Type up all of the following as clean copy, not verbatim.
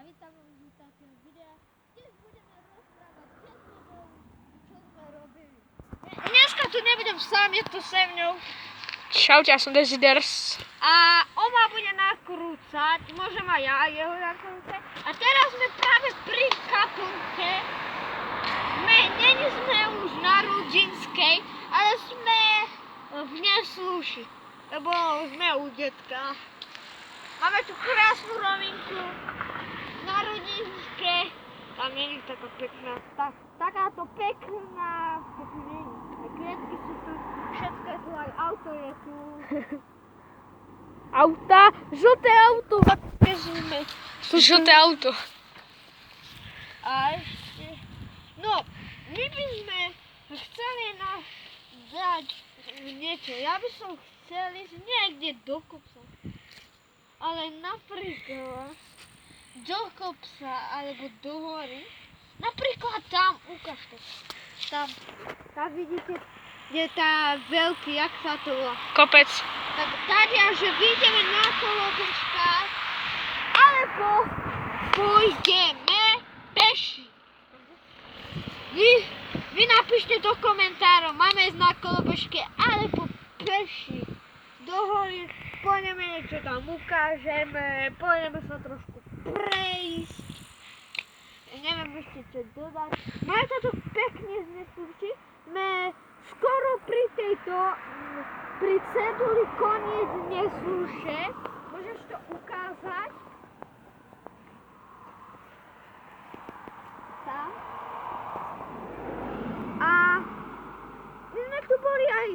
vítam vás u takého videa, kde budeme rozprávať 5 minút, čo sme robili. Dneska tu nebudem sám, je tu se mnou. Čaute, ja som Desiders. A ona bude nakrúcať, môžem aj ja jeho nakrúcať. A teraz sme práve pri kaplnke. Sme už na Rudinskej, ale sme v Nesluši, lebo sme u detka. Máme tu krásnu rovinku na Rudinskej. Tam nie je taká pekná, takáto pekná, kvietky sú tu, všetko je tu, aj auto je tu. Auta? Žlté auto, zapežíme. Žlté auto. A ešte, no, my by sme chceli dať niečo. Ja by som chcel ísť niekde do kopca. Ale napríklad do kopca alebo do hory. Napríklad tam, ukáž to. Tam vidíte, kde je tá veľký, jak sa to volá. Kopec. Tak tadia, že vyjdeme na kolobežkách, alebo pôjdeme peši. Vy napíšte do komentárov, máme ísť na kolobežke alebo peši. Do hory, pôjdeme niečo tam ukážeme, pôjdeme sa trošku prejsť. Neviem ešte čo dodať. Máme to tu pekne z Nesluši. Sme skoro pri ceduli koniec Nesluše. Môžeš to ukázať? Tam. A my sme tu boli aj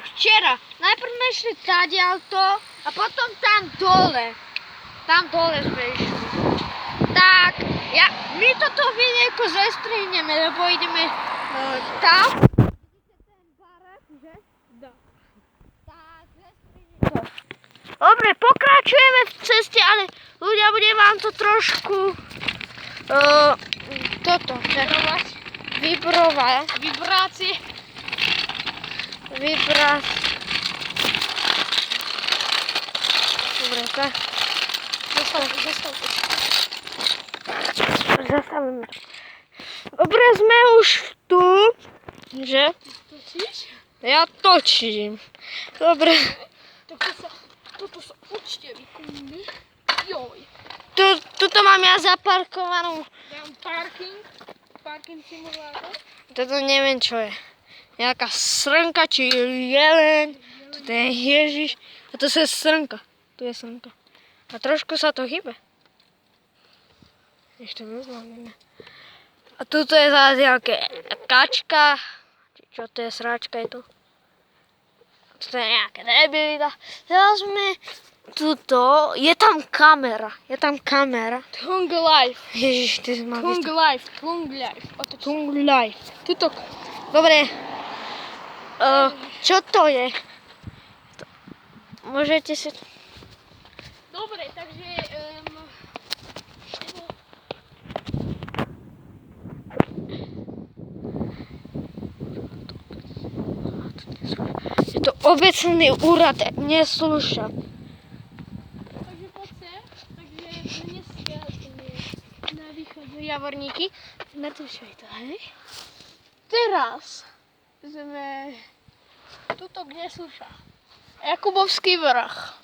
včera. Najprv sme išli tadiaľto a potom tam dole. Tam dole sme išli. Tak, my toto videjko zestrihneme, lebo ideme tam. Vidíte ten barák, že? Da. Tak, zestrihneme to. Dobre, pokračujeme v ceste, ale ľudia, bude vám to trošku vibrácie. Dobre, tak. Zastavíme. Dobre, sme už tu, že? Točíš? Ja točím. Dobre. Toto sa určite vykundy. Joj. Tuto mám ja zaparkovanú. Dám parking simulátor. Toto neviem čo je. Nejaká srnka, či jeleň. Toto je Ježiš. A to je srnka. Tu je srnka. A trošku sa to hýbe. Ešte neznáme. A tuto je zase nejaké kačka. Čo to je, sráčka je tu. Toto je nejaká debilita. Teraz sme tuto. Je tam kamera. Tung life. Ježiš, ty si mal Tung life. Tung life. Tuto. Dobre. Čo to je? Môžete si... Dobre, takže... Je to obecný úrad Nesluša. Takže poď sem. Takže dneska na východe Javorníky. Natúšaj to, hej? Teraz sme tuto kde Nesluša. Jakubovský vrch.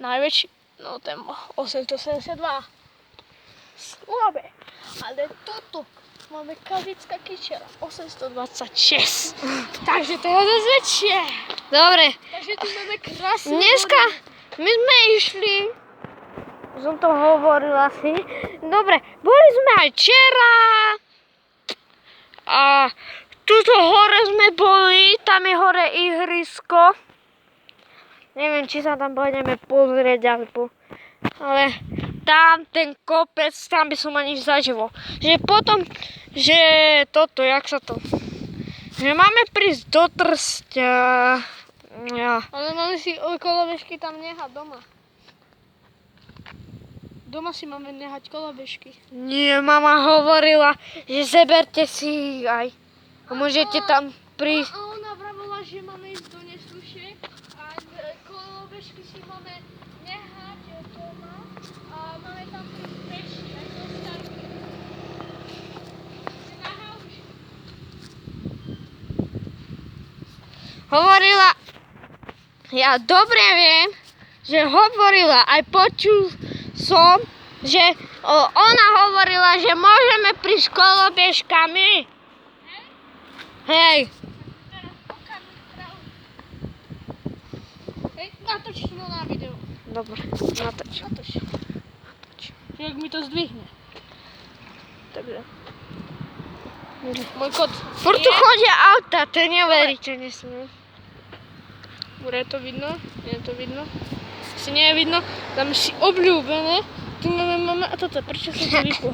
Najväčší, no ten 872. Slabé. Ale toto máme Kazická kyčera 826. Takže to je dosť väčšie. Dobre. Takže tu máme krásnu Dneska my sme išli, som to hovoril asi. Dobre, boli sme aj včera. A tuto hore sme boli, tam je hore ihrisko. Neviem, či sa tam pôjdeme pozrieť, ale tam ten kopec, tam by som ani zažil. Že potom, že toto, jak sa to... Že máme prísť do Trsťa. Ja. Ale máme si kolobežky tam nehať doma. Doma si máme nehať kolobežky. Nie, mama hovorila, že zeberte si ich aj. A môžete tam prísť. A ona vravila, že máme ísť do Nesluše a kolobežky si máme nehať je doma a máme tam prísť peš, tak zostaví. Si na hauči. Hovorila, ja dobre viem, že hovorila, aj počul som, že ona hovorila, že môžeme prísť kolobežkami. Hej. Teraz pokazím pravdu. Hej, natoč to na video. Dobre, natoč. Natoč. Jak mi to zdvihne. Dobre. Môj kot. Furt tu chodia auta, to neveríte, nesmiem. Bude to vidno? Nie je to vidno? Si nie je vidno? Dáme si obľúbené. Tu máme mama a toto. Prečo som to vypol?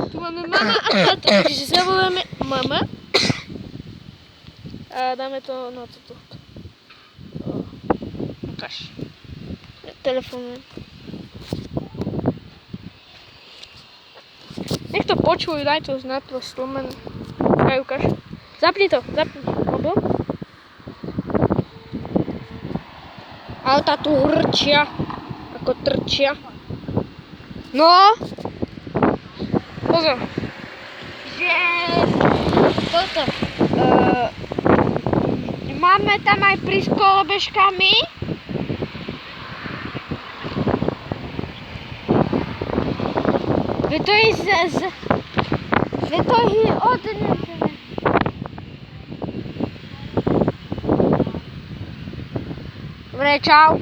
Tu máme mama a toto. Takže zavoláme mama. A dáme to na toto. Ukáž. Telefonujem. Nech to počujú, daj to znať, to slomen. Počkaj, ukáž. Zapni to, mobil. Auta tu hrčia, ako trčia. No, Pozor. že toto. Máme tam aj prísť kolobežkami. Že to je že to je odnesené. Dobre, čau.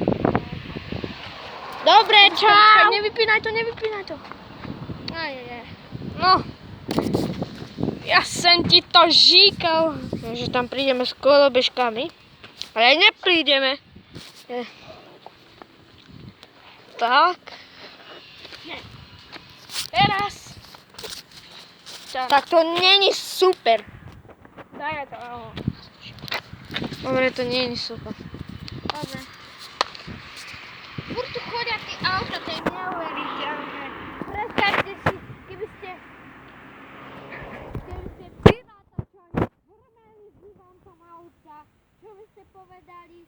Dobre, čau. Nevypínaj to. Aj. No, Ja som ti to žíkal. že tam prídeme s kolobežkami. Ale neprídeme. Tak. Teraz. Tak to není super. Daj to. Dobre, to není super. Dobre. Furt tu chodia tí auta, to je neuveriteľné. Predstavte si, keby ste prirátačali, vrmeli by vám tam auta, čo by ste povedali?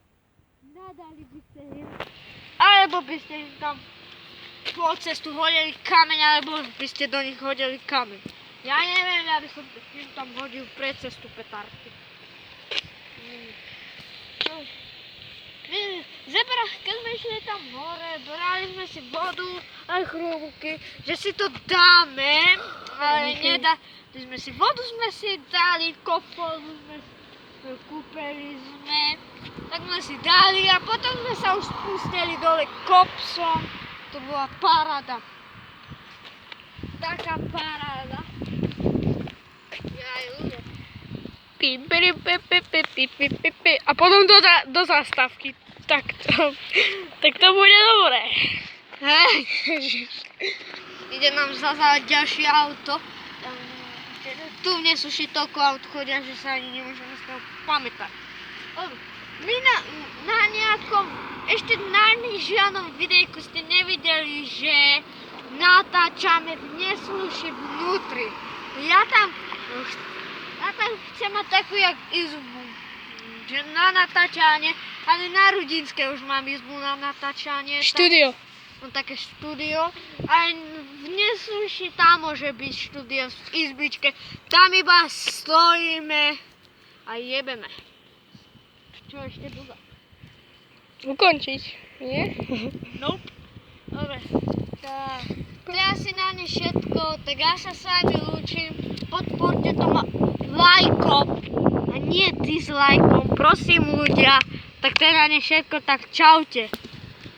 Nadali by ste im. Alebo by ste im tam po cestu hodili kameň, alebo by ste do nich hodili kameň. Ja neviem, ja by som im tam hodil pred cestu petardky. Zebra, keď sme išli tam hore, brali sme si vodu aj chrúbky, že si to dáme, ale nedali sme si vodu, sme si dali, kopolu sme, kúpeli sme, tak sme si dali a potom sme sa už spustili dole kopsom, to bola paráda. Taká paráda. Jaj, ľudia. A potom do zastávky. Tak to bude dobré. Hej. Ide nám zase ďalšie auto. Tu v nesuši toľko aut chodia, že sa ani nemôžeme z toho pamätať. My na nejakom, ešte na žiadnom videjku ste nevideli, že natáčame v nesluši vnútri. Ja tam chcem mať takú jak izbu, že na natáčanie, ale na Rudinské už mám izbu na natáčanie. Štúdio. Mám také štúdio. Aj v nesluši tam môže byť štúdio v izbičke. Tam iba stojíme a jebeme. Čo ešte dúba? Ukončiť, nie? Nope. Dobre. Tak. To je asi na ne všetko. Tak ja sa s vami lúčim. Podporte to lajkom a nie dislajkom. Prosím ľudia. Tak to je na ne všetko. Tak čaute.